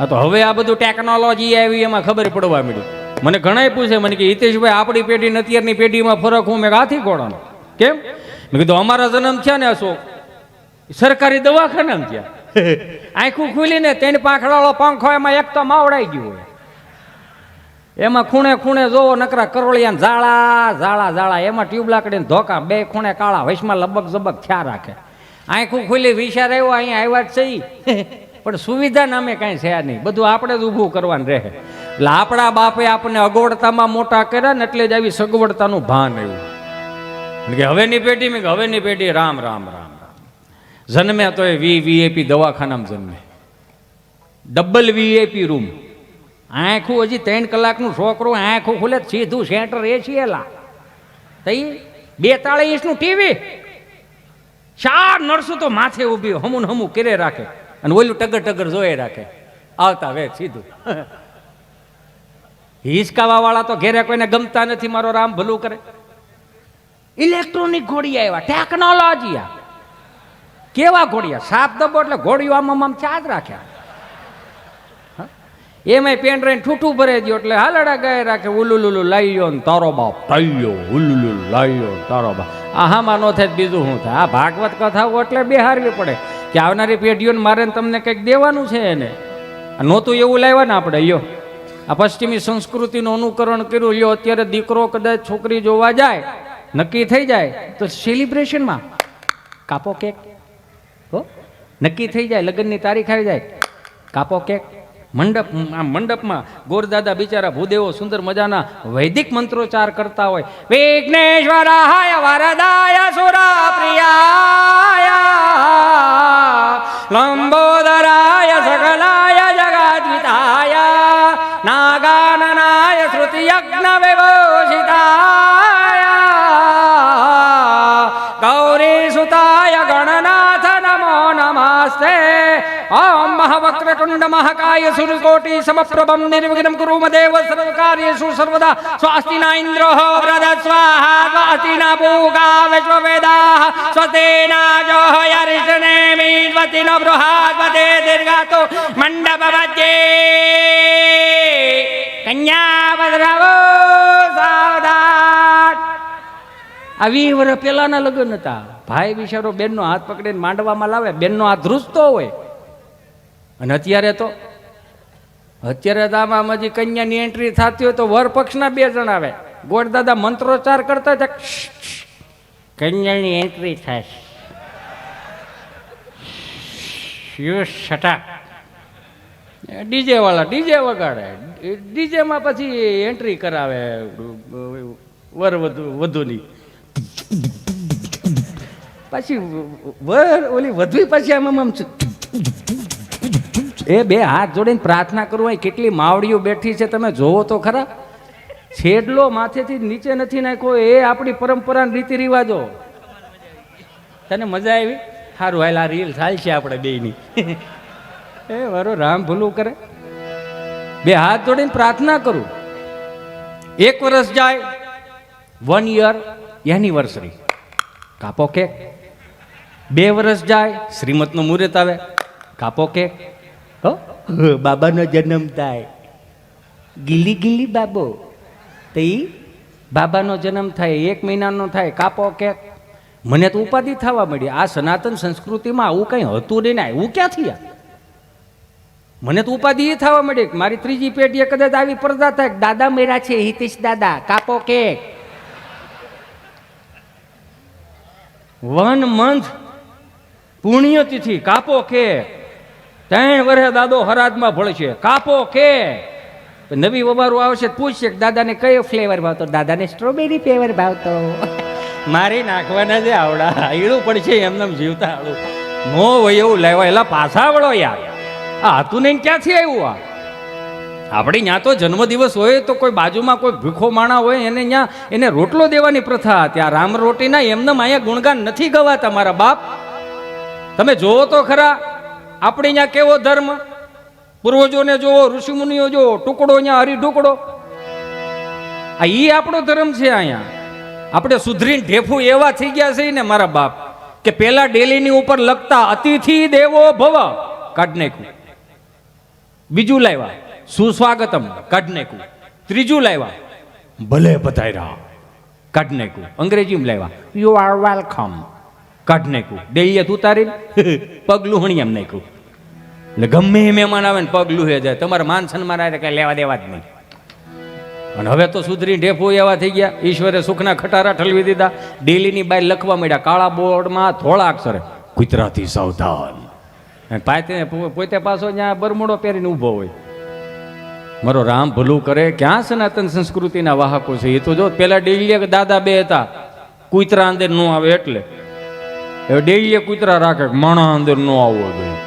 હા તો હવે આ બધું ટેકનોલોજી આવી એમાં ખબર પડવા મળી. મને ઘણાય પૂછે મને કે હિતેશભાઈ આપણી પેઢી ને અત્યારની પેઢીમાં ફરક હું મેં હાથી ઘોડાનો કેમ? મેં કીધું અમારા જન્મ થયા ને અશોક સરકારી દવાખાના થયા, આંખું ખુલીને 3 પાંખડાળો પંખો એમાં એક તો માવડાઈ ગયું હોય, એમાં ખૂણે ખૂણે જોવો નકરા કરોળિયા ઝાડા ઝાડા ઝાડા, એમાં ટ્યુબ લાકડીને ધોકા, 2 ખૂણે કાળા, વૈશમાં લબક ઝબક થયા રાખે. આંખું ખુલી વિચાર આવ્યો અહીંયા આવ્યા જ છે પણ સુવિધા નામે કાંઈ છે નહીં, બધું આપણે જ ઊભું કરવાનું રહે. એટલે આપણા બાપે આપણને અગવડતામાં મોટા કર્યા ને એટલે જ આવી સગવડતાનું ભાન આવ્યું કે હવેની પેઢી મેં હવેની પેઢી રામ રામ રામ રામ જન્મે તો એ વીઆઈપી દવાખાનામાં જન્મે, ડબલ વીઆઈપી રૂમ, આંખું હજી 3 કલાકનું છોકરું આંખું ખુલે સીધું સેન્ટર એ છીએલા તઈ 42 ઇંચનું ટીવી, 4 નર્સો તો માથે ઊભી હમું હમું કરે રાખે અને ઓલું ટગર ટગર જોઈ રાખે, આવતા વેચ સીધું. હિસકાવા વાળા તો ઘેરે કોઈને ગમતા નથી, મારો રામ ભલું કરે. ઇલેક્ટ્રોનિક ઘોડિયા આવ્યા, ટેકનોલોજી આ કેવા ઘોડિયા, 7 દબો એટલે ઘોડિયો આમ ચાર્જ રાખ્યા, એમાં પેન રહીને ઠૂઠું ભરે દો એટલે હાલડા ગાય રાખે, ઉલુલુલુ લાઈયો ને તારો બાપ તાઈયો, ઉલુલુલુ લાઈયો તારો બાપ. આ હામાં ન થાય બીજું શું થાય? આ ભાગવત કથાઓ એટલે બેહારવી પડે કે આવનારી પેઢીઓને મારે તમને કંઈક દેવાનું છે એને. નહોતું એવું લાવ્યા ને આપણે લ્યો, આ પશ્ચિમી સંસ્કૃતિનું અનુકરણ કર્યું લ્યો. અત્યારે દીકરો કદાચ છોકરી જોવા જાય, નક્કી થઈ જાય તો સેલિબ્રેશનમાં કાપો કેક, હો નક્કી થઈ જાય, લગ્નની તારીખ આવી જાય, કાપો કેક. મંડપમાં ગોરદાદા બિચારા ભૂદેવો સુંદર મજાના વૈદિક મંત્રોચ્ચાર કરતા હોય, વિઘ્નેશ્વરાય વરદાય સુરપ્રિયાય લંબોદરાય સકલાય જગદ્વિતાય નાગાનનાય શ્રુતિયજ્ઞ વિભૂષિતાય ગૌરી સુતાય ગણનાથ નમો નમસ્તે. ઓમ મહાવક્રતુંડ મહાકાય સૂર્યકોટિ સમપ્રભમ નિર્વિઘ્नं કુરુ મદેવ સર્વકાર્યેષુ સર્વદા. સ્વસ્તિ ન ઇન્દ્રો વૃધ્ સ્વાહા સ્વસ્તિ ન પૂગા વિશ્વવેદાઃ સ્વસ્તિ ન જો યર્ષનેમિ સ્વસ્તિ ન બૃહસ્પતિ દીર્ઘાતો મંડપ મધ્યે કન્યા પધરાવો સાવધાન. આ 20 વર્ષ પહેલાના લગ્ન હતા. ભાઈ બિચારો બેનનો હાથ પકડીને માંડવામાં લાવે, બેનનો હાથ ધ્રુજતો હોય. અને અત્યારે તો આમાં હજી કન્યાની એન્ટ્રી થતી હોય તો વર પક્ષના 2 જણ આવે, ગોળદાદા મંત્રોચ્ચાર કરતા હતા, કન્યાની એન્ટ્રી થાય, ડીજે વાળા ડીજે વગાડે, ડીજેમાં પછી એન્ટ્રી કરાવે વર વધુની. પછી વર ઓલી વધુ પછી આમ એ 2 હાથ જોડીને પ્રાર્થના કરવું. કેટલી માવડીઓ બેઠી છે તમે જોવો તો ખરા, છેડલો માથેથી નીચે નથી નાખ્યો. એ આપણી પરંપરાના રીતિ રિવાજો. તને મજા આવી? સારું હાલ, આ રીલ ચાલશે આપણે બેયની. એ મારો રામ ભૂલું કરે. 2 હાથ જોડીને પ્રાર્થના કરું. 1 વર્ષ જાય, 1 યર એનિવર્સરી, કાપો કેક. 2 વર્ષ જાય, શ્રીમતનું મુહૂર્ત આવે, કાપો કેક. બાબાનો જન્મ થાય, ગીલી ગીલી બાબો, તો બાબાનો જન્મ થાય, 1 મહિનાનો થાય, કાપો કેક. મને તો ઉપાધિ થવા મળી. આ સનાતન સંસ્કૃતિમાં આવું કંઈ હતું નહીં ને આવું ક્યાંથી? મને તો ઉપાધિ એ થવા મળી કે મારી 3જી પેઢીએ કદાચ આવી પડદા થાય, દાદા મેરા છે હિતેશ દાદા, કાપો કેક. 1 મંથ પુણ્યતિથિ, કાપો કેક. 3 વર્ષે દાદો હરાજમાં ભળશે, કાપો કે. નવી વવારું આવશે પૂછશે કે દાદાને કયો ફ્લેવર ભાવતો? દાદાને સ્ટ્રોબેરી ફ્લેવર ભાવતો. મારી નાખવાના છે આવડા, ઈડું પડશે એમને જીવતા આવડું નો હોય એવું લેવા. એલા પાછા આવડો યાર, આ હતું નહીં ક્યાંથી આવ્યું? આ આપણે ત્યાં તો જન્મદિવસ હોય તો કોઈ બાજુમાં કોઈ ભૂખો માણા હોય એને ત્યાં એને રોટલો દેવાની પ્રથા. ત્યાં રામ રોટીના એમને અહીંયા ગુણગાન નથી ગવાતા. મારા બાપ તમે જોવો તો ખરા, આપણે અહીંયા કેવો ધર્મ, પૂર્વજોને જોવો, ઋષિમુનિઓ જોવો, ટુકડો અહીંયા હરી ઢુકડો. આ ઈ આપણો ધર્મ છે. અહીંયા આપણે સુધરીને ઢેફું એવા થઈ ગયા છે ને મારા બાપ કે પેલા ડેલીની ઉપર લખતા અતિથિ દેવો ભવ કાઢ નાખ્યું. બીજું લાવ્યા સુસ્વાગતમ, કાઢ નાખ્યું. ત્રીજું લાવ્યા ભલે પધાર્યા, કાઢ નાખ્યું. અંગ્રેજીમાં લાવ્યા યુ આર વેલકમ, કાઢ નાખ્યું. ડેલિયત ઉતારીને પગલું હણી એમ નાખ્યું. એટલે ગમે એ મહેમાન આવે ને પગલું હે જાય, તમારે માન સન્માન આવે કઈ લેવા દેવા જ નહીં. અને હવે તો સુધરી ઢેફો એવા થઈ ગયા, ઈશ્વરે સુખના ખટારા ઠલવી દીધા. ડેલીની બાય લખવા માંડ્યા કાળા બોર્ડમાં થોડા અક્ષરે કુતરાથી સાવધાન. પોતે પાછો ત્યાં બરમુડો પહેરીને ઊભો હોય. મારો રામ ભલું કરે, ક્યાં સનાતન સંસ્કૃતિના વાહકો છે એ તો જો. પેલા ડેલીએ દાદા બે હતા, કુતરા અંદર ન આવે એટલે હવે ડેલીએ કુતરા રાખે, માણા અંદર ન આવવો જોઈએ.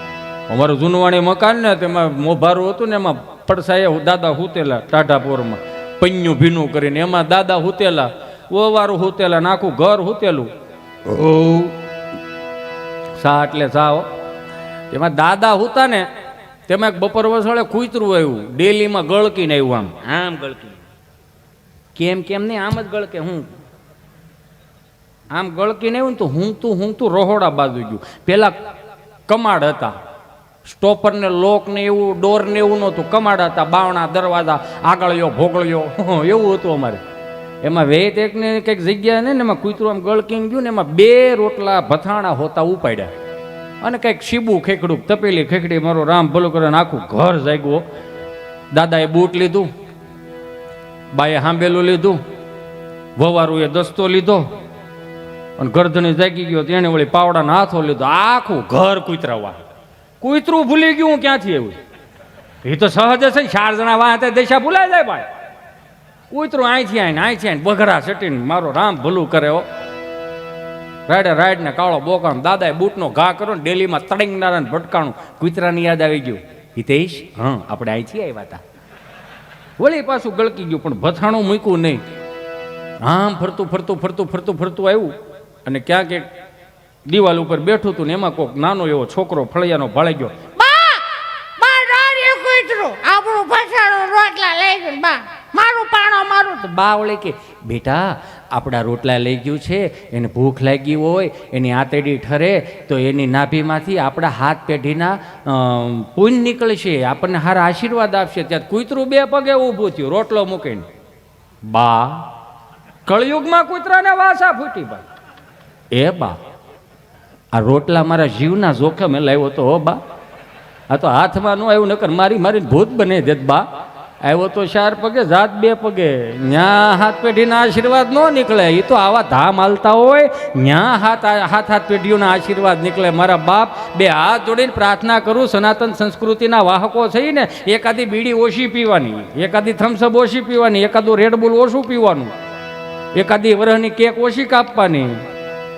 અમારું જૂનવાણી મકાન ને તેમાં મોભારું હતું ને એમાં પડસાએ દાદા હુતેલા ટાઢાપોરમાં પૈયું ભીનું કરીને, એમાં દાદા હુતેલા, ઓવારું હુતેલા, નાખું ઘર હુતેલું. સા એટલે સા. એમાં દાદા હુતા ને તેમાં એક બપોર વસાળે કૂતરું આવ્યું, ડેલીમાં ગળકીને આવ્યું. આમ ગળકી, કેમ નહીં, આમ જ ગળકે. હું આમ ગળકીને આવ્યું ને તો હું તું રહોડા બાજુ ગયું. પેલા કમાડ હતા, સ્ટોપર ને લોક ને એવું, ડોર ને એવું નહોતું, કમાડ હતા, બાવણા દરવાજા, આગળિયો ભોગળિયો એવું હતું અમારે. એમાં વેત એક ને કંઈક જગ્યા ને એમાં કૂતરું આમ ગળકીને ગયું ને એમાં 2 રોટલા ભથાણા હોતા ઉપાડ્યા અને કંઈક શીબું ખેકડું, તપેલી ખેકડી. મારો રામ ભલું કરે આખું ઘર જાગ્યું. દાદાએ બૂટ લીધું, બાએ હાંબેલું લીધું, વવારુએ દસ્તો લીધો અને ગરદણી જાગી ગયો. તેને વળી પાવડાનો હાથો લીધો. આખું ઘર કૂતરાવા. કૂતરું ભૂલી ગયું ક્યાંથી આવ્યું? એ તો સહજ છે ને, 4 જણા વાહ દેશા ભૂલાઈ જાય ભાઈ. કૂતરું અહીંથી આવીને બઘડા સટીને મારો રામ ભલું કરે. રાઈડ ને કાળો બોકાણ. દાદાએ બૂટનો ઘા કરો ને ડેલીમાં તડંગનારા ને ભટકાણું. કૂતરાની યાદ આવી ગયું. હિતેશ, હા આપણે અહીંથી આવ્યા હતા. વળી પાછું ગળકી ગયું, પણ ભથાણું મૂક્યું નહીં. આમ ફરતું આવ્યું અને ક્યાંક એક દિવાલ ઉપર બેઠું હતું ને એમાં કોઈક નાનો એવો છોકરો ફળિયાનો ભાળી ગયો. આપણું ભસાણું રોટલા લઈ ગયું, બા મારું પાણો મારું. તો બા વળી કે બેટા આપણા રોટલા લઈ ગયું છે, એને ભૂખ લાગી હોય, એની આતેડી ઠરે તો એની નાભીમાંથી આપણા હાથ પેઢીના પૂન નીકળશે, આપણને હારા આશીર્વાદ આપશે. ત્યાં કૂતરું 2 પગે ઊભું થયું રોટલો મૂકીને. બા કળયુગમાં કૂતરાને વાસા ફૂટી. બા એ બા આ રોટલા મારા જીવના જોખમે લાવ્યો તો. હો બા, આ તો હાથમાં ન આવ્યું, નકર મારીને ભૂત બને દેત. બા આવ્યો તો 4 પગે, જાત 2 પગે. ન્યા હાથ પેઢીના આશીર્વાદ ન નીકળે. એ તો આવા ધામ હાલતા હોય ન્યા હાથ પેઢીઓના આશીર્વાદ નીકળે. મારા બાપ 2 હાથ જોડીને પ્રાર્થના કરું, સનાતન સંસ્કૃતિના વાહકો થઈને એકાદી બીડી ઓછી પીવાની, એકાદી થમ્સઅપ ઓછી પીવાની, એકાદું રેડબુલ ઓછું પીવાનું, એકાદી વરહની કેક ઓછી કાપવાની.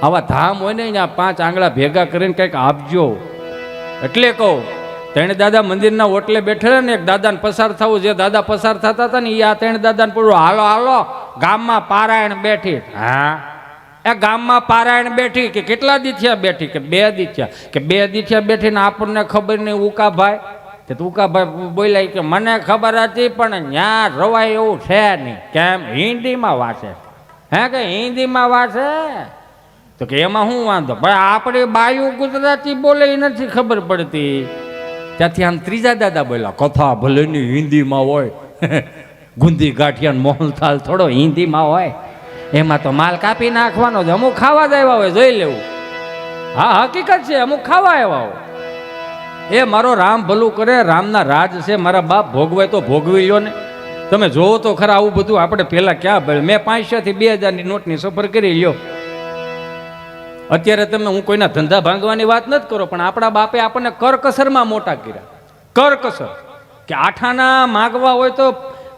આવા ધામ હોય ને ત્યાં 5 આંગળા ભેગા કરીને કંઈક આપજો. એટલે કહું, ત્રણ દાદા મંદિરના ઓટલે બેઠેલા ને એક દાદાને પસાર થવું, જે દાદા પસાર થતા હતા ને એ આ 3 દાદાને પૂછ્યું, હાલો હાલો ગામમાં પારાયણ બેઠી. હા એ ગામમાં પારાયણ બેઠી. કે કેટલા દી થયા બેઠી? કે 2 દી થયા. કે 2 દી થયા બેઠીને આપણને ખબર નહીં. ઉકાભાઈ તે ઉકાભાઈ બોલ્યા કે મને ખબર હતી પણ ન્યા રવાય એવું છે નહીં. કેમ? હિન્દીમાં વાંચે. હે કે હિન્દીમાં વાંચે? તો કે એમાં શું વાંધો ભાઈ, આપણે બાયું ગુજરાતી બોલે એ નથી ખબર પડતી. ત્યાંથી આમ 3જા દાદા બોલ્યા, કથા ભલેની હિન્દીમાં હોય, ગુંદી ગાંઠિયા મોહનથાલ થોડો હિન્દીમાં હોય, એમાં તો માલ કાપી નાખવાનો છે. અમુક ખાવા જ આવ્યા હોય, જોઈ લેવું. હા હકીકત છે, અમુક ખાવા આવ્યા હોય. એ મારો રામ ભલું કરે, રામના રાજ છે. મારા બાપ ભોગવાય તો ભોગવી લ્યો ને. તમે જોવો તો ખરા આવું બધું આપણે પહેલાં ક્યાં ભલે. મેં 500 થી 2000ની નોટની સફર કરી લ્યો. અત્યારે તમે, હું કોઈના ધંધા ભાંગવાની વાત નથી કરો, પણ આપણા બાપે આપણને કરકસરમાં મોટા કર્યા. કરકસર કે આઠાના માગવા હોય તો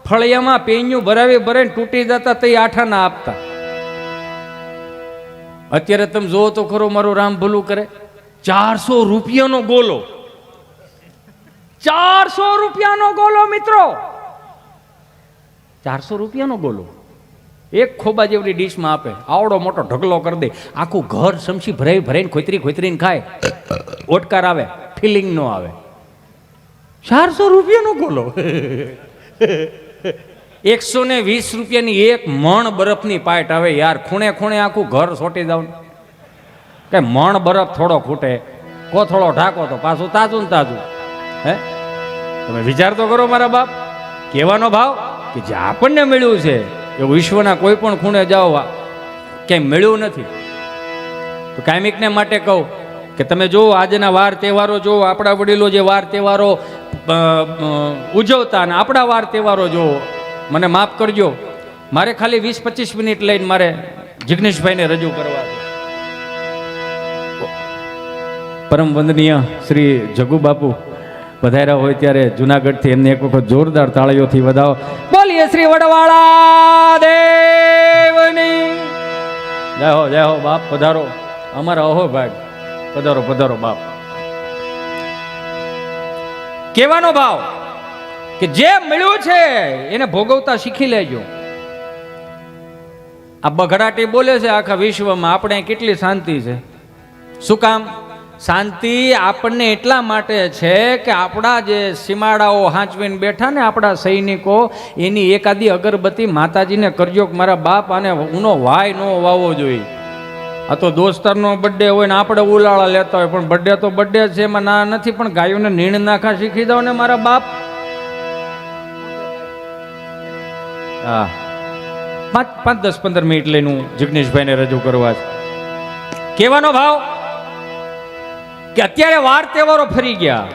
ફળિયામાં પેન્યું ભરાવીને તૂટી જતા તો એ આઠાના આપતા. અત્યારે તમે જોવો તો ખરો, મારું રામ ભલું કરે, 400 રૂપિયાનો ગોલો. 400 રૂપિયાનો ગોલો મિત્રો, 400 રૂપિયાનો ગોલો. એક ખોબા જેવડી ડીશમાં આપે, આવડો મોટો ઢગલો કરી દે. આખું ઘર સમસી ભરાઈને ખોતરીને ખાય. ઓટકાર આવે, ફિલિંગ નો આવે. 400 રૂપિયાનો ગોલો. 120 રૂપિયાની એક મણ બરફની પાઇટ આવે. યાર ખૂણે ખૂણે આખું ઘર સોટી જાવ કે મણ બરફ થોડો ખૂટે, કોથળો ઢાકો તો પાછું તાજું ને તાજું. હે તમે વિચાર તો કરો મારા બાપ. કહેવાનો ભાવ કે જે આપણને મળ્યું છે એવું વિશ્વના કોઈ પણ ખૂણે જાઓ ક્યાંય મળ્યું નથી. તો કાયમિકને માટે કહું કે તમે જુઓ આજના વાર તહેવારો જુઓ, આપણા વડીલો જે વાર તહેવારો ઉજવતા અને આપણા વાર તહેવારો જુઓ. મને માફ કરજો, મારે ખાલી 20-25 મિનિટ લઈને મારે જિગ્નેશભાઈને રજૂ કરવા છે. પરમ વંદનીય શ્રી જગુ બાપુ પધાર્યા હોય ત્યારે જુનાગઢથી એમને એક વખત જોરદાર તાળીઓથી વધાવો. બોલીએ શ્રી વડવાળા દેવની જય હો બાપ. પધારો અમારા અહો ભાગ, પધારો પધારો બાપ. કહેવાનો ભાવ કે જે મળ્યું છે એને ભોગવતા શીખી લેજો. આ બઘડાટી બોલે છે આખા વિશ્વમાં, આપણે કેટલી શાંતિ છે. શું કામ શાંતિ? આપણને એટલા માટે છે કે આપણા જે સીમાડાઓ હાંચવીને બેઠા ને આપણા સૈનિકો, એની એકાદી અગરબત્તી માતાજીને કરજો કે મારા બાપ આને ઊનો વાય ન વાવવો જોઈએ. આ તો દોસ્તારનો બર્થડે હોય ને આપણે ઉલાળા લેતા હોય, પણ બર્થડે તો બર્થડે છે, એમાં ના નથી. પણ ગાયોને નીણ નાખા શીખી દો ને મારા બાપ. હા, 5-10-15 મિનિટ લઈને હું જિગ્નેશભાઈને રજૂ કરવા છે. કહેવાનો ભાવ કે અત્યારે વાર તહેવારો ફરી ગયા.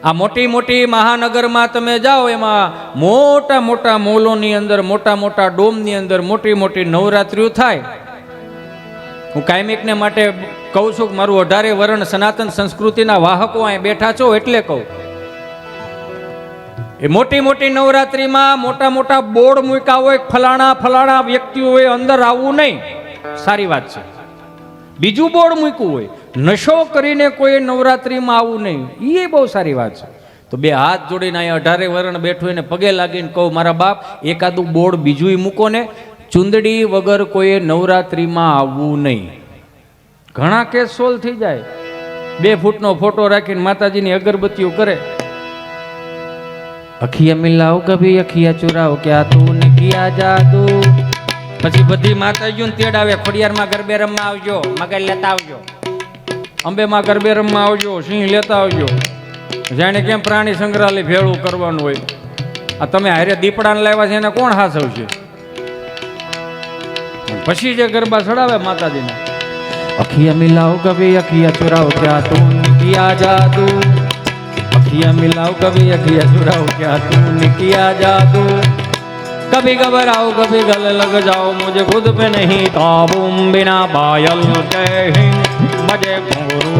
આ મોટી મોટી મહાનગરમાં તમે જાઓ, એમાં મોટા મોટા મોલોની અંદર, મોટા મોટા ડોમની અંદર મોટી મોટી નવરાત્રિઓ થાય. હું કાયમિકને માટે કહું છું કે મારું 18 વરણ સનાતન સંસ્કૃતિના વાહકો અહીં બેઠા છો એટલે કહું. એ મોટી મોટી નવરાત્રિમાં મોટા મોટા બોર્ડ મૂક્યા હોય, ફલાણા ફલાણા વ્યક્તિઓએ અંદર આવવું નહીં, સારી વાત છે. બીજું બોર્ડ મૂક્યું હોય, નશો કરીને કોઈ નવરાત્રિમાં આવવું નહીં, એ બહુ સારી વાત છે. તો બે હાથ જોડીને અહીંયા 18 વરણ બેઠું એને પગે લાગીને કહું મારા બાપ એકાદું બોર્ડ બીજું મૂકો ને, ચુંદડી વગર કોઈ નવરાત્રિમાં આવવું નહીં. ઘણા કેસ સોલ્વ થઈ જાય. 2 ફૂટનો ફોટો રાખીને માતાજીની અગરબત્તીઓ કરે. અખિયા મિલાવ કભી અખિયા ચુરાવ ક્યાં તું ને કિયા જાદુ. પછી બધી માતાજીઓને તેડાવે, ખોડિયારમાં ગરબે રમવા આવજો, મગર લેતા આવજો, અંબેમાં ગરબે રમવા આવજો, સિંહ લેતા આવજો. જાણે કેમ પ્રાણી સંગ્રહાલય ભેળું કરવાનું હોય. આ તમે હારે દીપડાને લાવ્યા છે એને કોણ હાસવશે? પછી જે ગરબા ચડાવે માતાજીને, અખિયા મિલાવ કભી અખિયા ચુરાવ ક્યાં તું ને કિયા જાદુ. अखियां मिलाओ कभी अखियां चुराओ क्या तूने किया जादू. कभी घबराओ कभी गले लग जाओ मुझे खुद पे नहीं काबू. बिना पायल के मजे घोरू.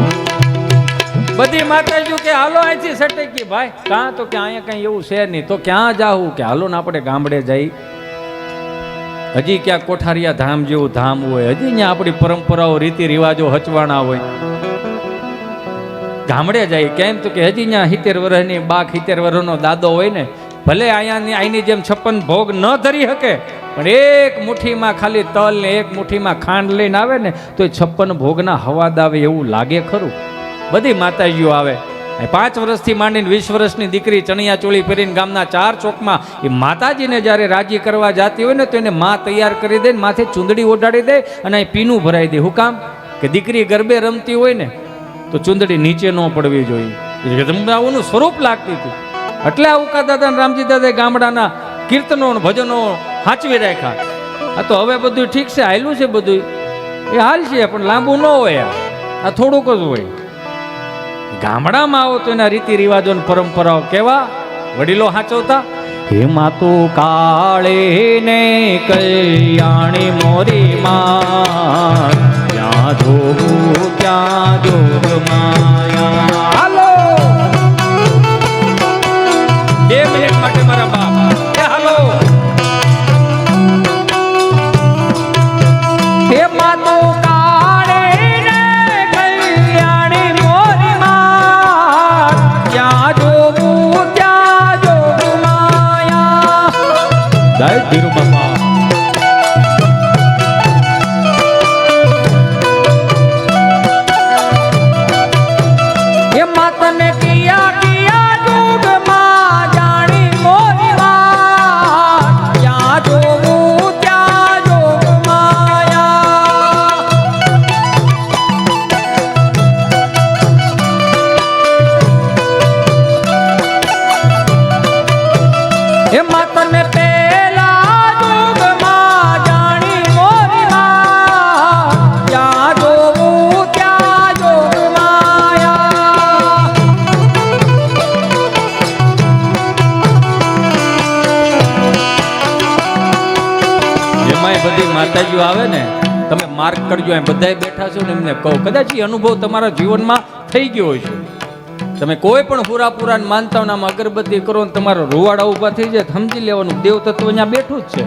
બધી માતાજીઓ કે હાલો અહીંથી સટકી ભાઈ, કાં તો કે અહીંયા કઈ એવું છે નહીં, તો ક્યાં જાવું કે હાલો ને આપણે ગામડે જઈ. હજી ક્યાં કોઠારિયા ધામ જેવું ધામ હોય, હજી ત્યાં આપણી પરંપરાઓ રીતિ રિવાજો હચવાણા હોય. ગામડે જાય કેમ તો કે હજી ત્યાં 70 વર્ષની બા, 70 વર્ષનો દાદો હોય ને, ભલે અહીંની જેમ 56 ભોગ ન ધરી શકે, પણ એક મુઠ્ઠીમાં ખાલી તલ ને એક મુઠ્ઠીમાં ખાંડ લઈને આવે ને તો એ 56 ભોગના હવાદ આવે એવું લાગે ખરું. બધી માતાજીઓ આવે. 5 વર્ષથી માંડીને 20 વર્ષની દીકરી ચણિયા ચોળી પહેરીને ગામના 4 ચોકમાં એ માતાજીને જ્યારે રાજી કરવા જતી હોય ને તો એને માં તૈયાર કરી દે, માથે ચૂંદડી ઓઢાડી દે અને અહીં પીનું ભરાઈ દે. શું કામ? કે દીકરી ગરબે રમતી હોય ને તો ચુંદડી નીચે ન પડવી જોઈએ. રમવાનું સ્વરૂપ લાગતી હતી. એટલે ઉકા દાદા રામજી દાદા ગામડાના કીર્તનો ભજનો સાચવી રાખ્યા. આ તો હવે બધું ઠીક છે, હાલ્યું છે બધું, એ હાલ છે પણ લાંબુ ન હોય. આ થોડુંક જ હોય. ગામડામાં આવો તો એના રીતિ રિવાજો પરંપરાઓ કેવા વડીલો સાચવતા. હેમાં તો કાળે ને કલ્યાણી મોરી માં, ત્યાં જોગું ત્યાં જોગ માયા. હાલો 2 મિનિટ માટે મારા બાપ હાલો. હેમાં તો કાળે ને કલ્યાણી મોરી માં, ત્યાં જોગું ત્યાં જોગ માયા. જય ધીરુ બાપા. માતાજીઓ આવે ને તમે માર્ક કરજો, એમ બધાય બેઠા છો ને એમને કહો, કદાચ એ અનુભવ તમારા જીવનમાં થઈ ગયો હશે. તમે કોઈ પણ પૂરા માનતા આમ અગરબત્તી કરો ને તમારો રૂવાડા ઊભા થઈ જાય, સમજી લેવાનું દેવ તત્વ અહીંયા બેઠું જ છે.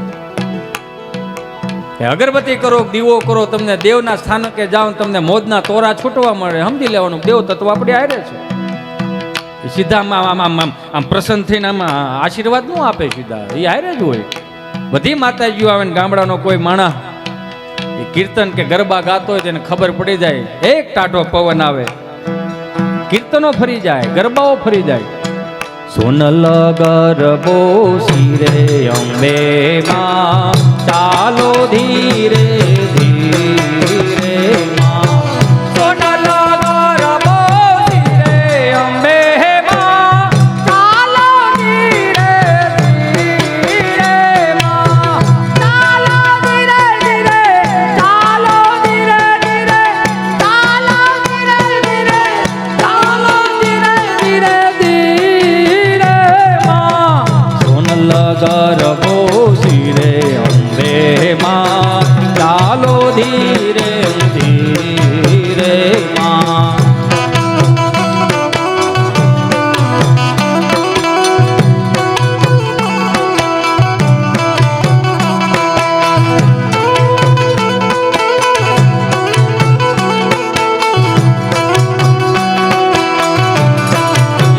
અગરબત્તી કરો, દીવો કરો, તમને દેવના સ્થાનકે જાઓ, તમને મોજના તોરા છૂટવા મળે, સમજી લેવાનું દેવ તત્વ આપણે હારે છે. સીધા આમ પ્રસન્ન થઈને આમાં આશીર્વાદ ન આપે, સીધા એ હારે જ હોય. બધી માતાજીઓ આવે ને ગામડાનો કોઈ માણસ એ કીર્તન કે ગરબા ગાતો હોય તેને ખબર પડી જાય, એક ટાઢો પવન આવે, કીર્તનો ફરી જાય, ગરબાઓ ફરી જાય. સોનલ ગરબો શિરે અંબે માં, ચાલો ધીરે ધીરે માં. સોનલ ગરબો શિરે અંબે માં, ચાલો ધીરે ધીરે માં. ચાલો ધીરે ધીરે, ચાલો ધીરે ધીરે, ચાલો ધીરે ધીરે, ચાલો ધીરે ધીરે ધીરે માં. સોનલ ગરબો શિરે અંબે માં, ચાલો ધીરે ધીરે માં.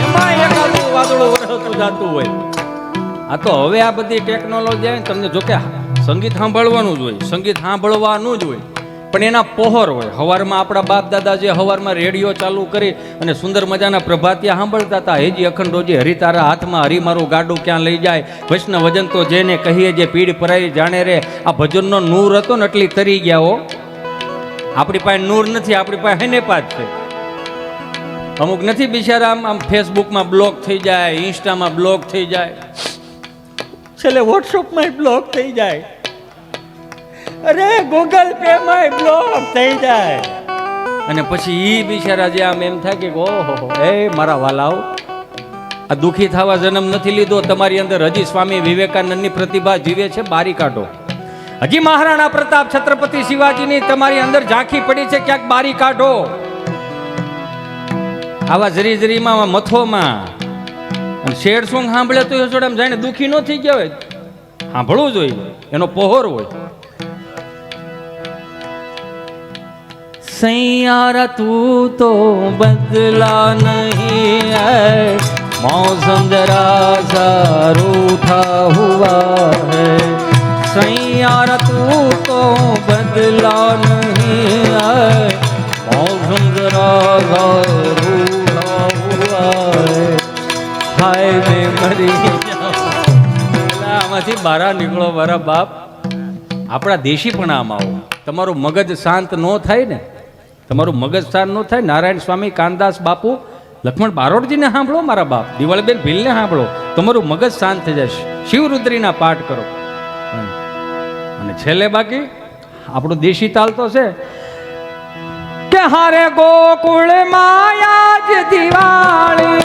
એમાં એકાદું વાદળું વરસતું જાતું હોય. આ તો હવે આ બધી ટેકનોલોજી આવે ને, તમને જો કે સંગીત સાંભળવાનું જ હોય, સંગીત સાંભળવાનું જ હોય, પણ એના પોહર હોય. હવારમાં આપણા બાપ દાદા જે હવારમાં રેડિયો ચાલુ કરી અને સુંદર મજાના પ્રભાતિયા સાંભળતા હતા, હેજી અખંડોજી હરિતારા હાથમાં, હરી મારું ગાડું ક્યાં લઈ જાય, વૈષ્ણવ વજન તો જેને કહીએ જે પીડ પરાઈ જાણે રે. આ ભજનનો નૂર હતો ને એટલી તરી ગયા હો. આપણી પાસે નૂર નથી, આપણી પાસે હેનેપાત છે. અમુક નથી બિચારા આમ ફેસબુકમાં બ્લોક થઈ જાય, ઇન્સ્ટામાં બ્લોક થઈ જાય, છેલ્લે વોટ્સઅપમાં બ્લોક થઈ જાય, અરે ગૂગલ પે માં બ્લોક થઈ જાય. અને પછી ઈ બિચારા જે આમ એમ થાય કે ઓહો એ મારા વાલાઓ, આ દુખી થવા જન્મ નથી લીધો. તમારી અંદર હજી સ્વામી વિવેકાનંદની પ્રતિભા જીવે છે, બારી કાઢો. હજી મહારાણા પ્રતાપ, છત્રપતિ શિવાજીની તમારી અંદર ઝાંખી પડી છે, ક્યાંક બારી કાઢો. આવા જરી જરીમાં મથોમાં શેડ સોંગ સાંભળે તો જોડે જાણે દુખી ન થઈ ગયા હોય, સાંભળવું જોઈએ, એનો પોહોર હોય. સૈયારા તું તો બદલા નહીં હૈ, मौसम जरा सा रूठा हुआ है, सैयारा तू तो बदला नहीं है, मौसम जरा सा रूठा हुआ है, हाय मैं मरी जाऊं. આમાંથી બહાર નીકળો મારા બાપ, આપણા દેશીપણામાં આવો. તમારું મગજ શાંત ન થાય ને, તમારું મગજ શાંત ન થાય, નારાયણ સ્વામી, કાનદાસ બાપુ, લક્ષ્મણ બારોટજીને સાંભળો મારા બાપ, દિવાળીબેન ભીલને સાંભળો, તમારું મગજ શાંત થઈ જશે. શિવરુદ્રીના પાઠ કરો. અને છેલ્લે બાકી આપણું દેશી તાલ તો છે કે હારે ગોકુળ માયા જ દિવાળી,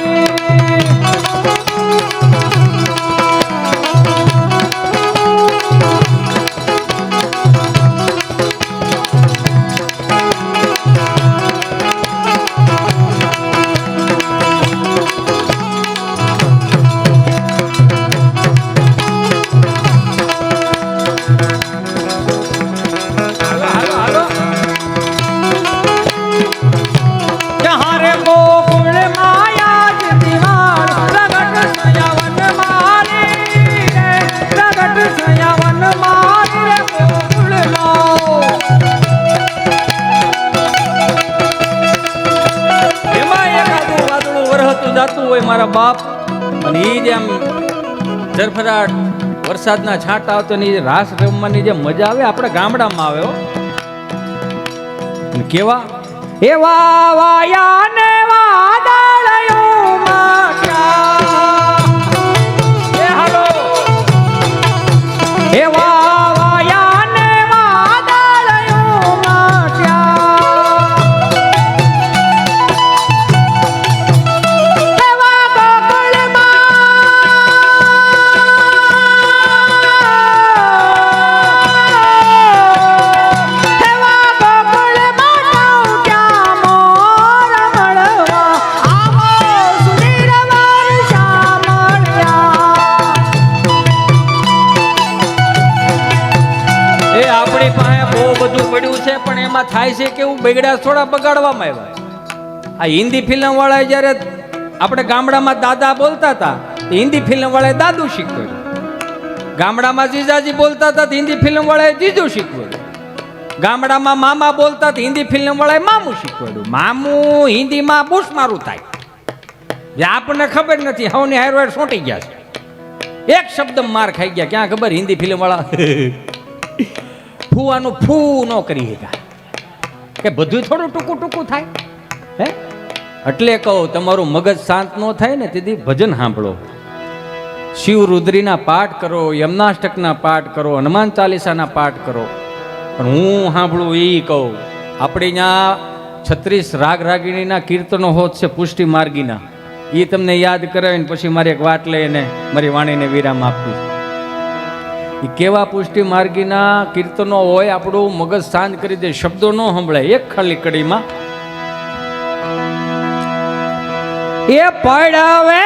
મારા બાપ. અને એ જે આમ ઝરફરાટ વરસાદના છાંટા આવતો ને એ રાસ રમવાની જે મજા આવે આપણા ગામડામાં આવે હો. કેવા એવા વાયા ને વાદળિયોમાં ક્યાં એ હાલો એવા વાયા ને વાદળિયોમાં ક્યાં એવા ગોકુળમાં મારી પાસે બહુ બધું પડ્યું છે, પણ એમાં થાય છે કેવું, બગડ્યા થોડા બગાડવામાં આવ્યા. આ હિન્દી ફિલ્મ વાળા જ્યારે આપણે ગામડામાં દાદા બોલતા હતા, હિન્દી ફિલ્મ વાળાએ દાદુ શીખવ્યું. ગામડામાં જીજાજી બોલતા હતા, હિન્દી ફિલ્મ વાળાએ જીજુ શીખવ્યું. ગામડામાં મામા બોલતા હતા, હિન્દી ફિલ્મ વાળાએ મામું શીખવાડ્યું. મામું હિન્દીમાં બુશ મારું થાય, જે આપણને ખબર નથી. હવની હારવાર સોંટી ગયા છે, એક શબ્દ માર ખાઈ ગયા. ક્યાં ખબર, હિન્દી ફિલ્મ વાળા ફૂવાનું ફૂ ન કરી ગયા કે બધું થોડું ટૂંકું ટૂંકું થાય હે. એટલે કહું, તમારું મગજ શાંત ન થાય ને તેથી ભજન સાંભળો, શિવ રુદ્રીના પાઠ કરો, યમનાષ્ટકના પાઠ કરો, હનુમાન ચાલીસાના પાઠ કરો. પણ હું સાંભળું એ કહું, આપણે ત્યાં 36 રાગ રાગીણીના કીર્તનો હોત છે પુષ્ટિ માર્ગીના, એ તમને યાદ કરાવીને પછી મારી એક વાત લઈને મારી વાણીને વિરામ આપું. એ કેવા પુષ્ટિ માર્ગીના કીર્તનો હોય, આપણું મગજ શાંત કરી દે, શબ્દો ન સંભળાય. એક ખાલી કડીમાં એ પડાવે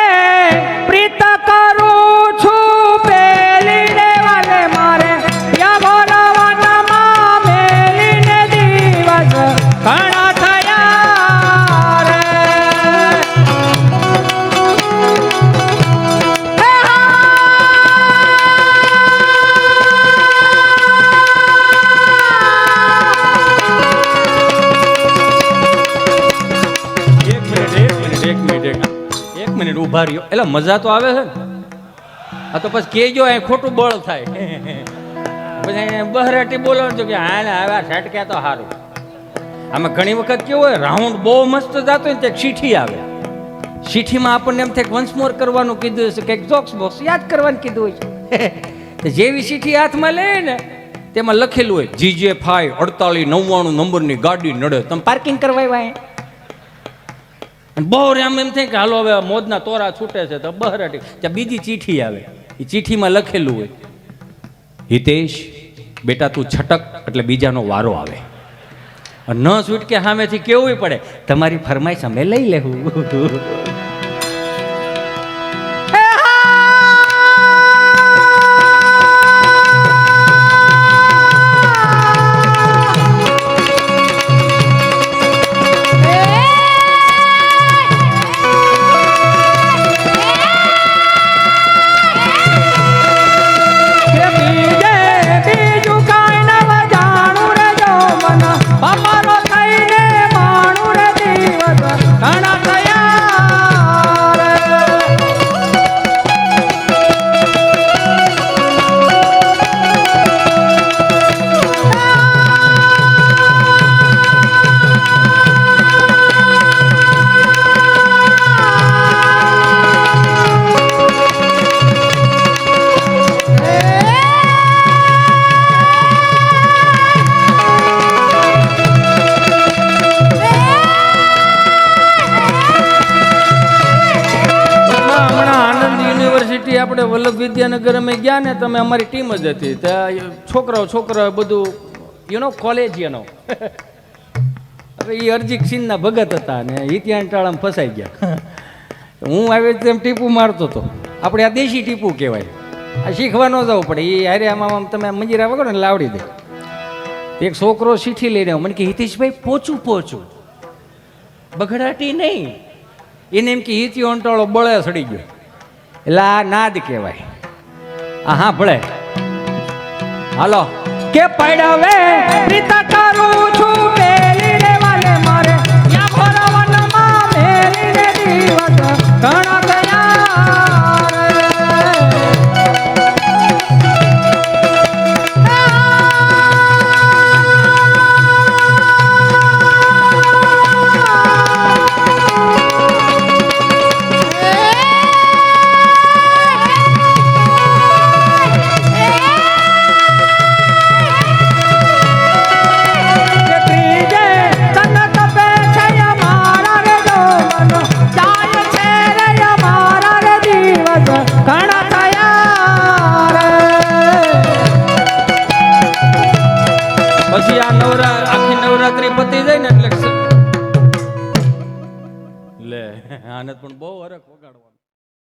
પ્રીત કરું છું પેલીને વાલે મારે યા બોલાવાનામાં મેલીને દિવસ ઘણા થયા રે. એક મિનિટ ઉભા રહ્યો, એટલે મજા તો આવે છે ને. આ તો પછી કેજો અહીં ખોટું બળ થાય, પછી બહરાટી બોલો છો કે હા ને હવે છટક્યા તો સારું. આમાં ઘણી વખત કેવું હોય, રાઉન્ડ બહુ મસ્ત જતો હોય ને, શીઠી આવે. શીઠીમાં આપણને એમ થાય કે વન્સ મોર કરવાનું કીધું છે, કંઈક જોક્સ બોક્સ યાદ કરવાનું કીધું હોય છે. જેવી શીઠી હાથમાં લે ને, તેમાં લખેલું હોય GJ5 4899 નંબરની ગાડી નડે, તમે પાર્કિંગ કરવા આવ્યા. અને બહુ આમ એમ થાય કે હાલો હવે મોજના તોરા છૂટે છે, તો બહરાટી ત્યાં બીજી ચીઠી આવે. એ ચીઠીમાં લખેલું હોય, હિતેશ બેટા તું છટક એટલે બીજાનો વારો આવે. ન છૂટકે સામેથી કેવું પડે, તમારી ફરમાઈશ અમે લઈ લેવું. આપણે વલ્લભ વિદ્યાનગર અમે ગયા ને, તમે અમારી ટીમ જ હતી ત્યાં, છોકરાઓ બધું કોલેજ હવે એ અરજીક સિંહના ભગત હતા ને એ ત્યાં ટાળામાં ફસાઈ ગયા. હું આવી તેમ ટીપું મારતો હતો. આપણે આ દેશી ટીપું કહેવાય, આ શીખવા ન જવું પડે. એ હારે આમાં તમે મંજીરા વગર ને લાવડી દે. એક છોકરો શીઠી લઈને મને કે હિતેશભાઈ પોચું બગડાટી નહીં, એને એમ કે હિત્યો અંટાળો બળે સડી ગયો. એટલે આ નાદ કહેવાય. હા ભળે હાલો કે પડાવે પ્રીત કરું છું પેલીને વાલે મારે યા ભરવનમાં મેલીને દિવસ ઘણા પછી આ આખી નવરાત્રી પતી જાય ને એટલે લે આને પણ બહુ હરખ વગાડવા.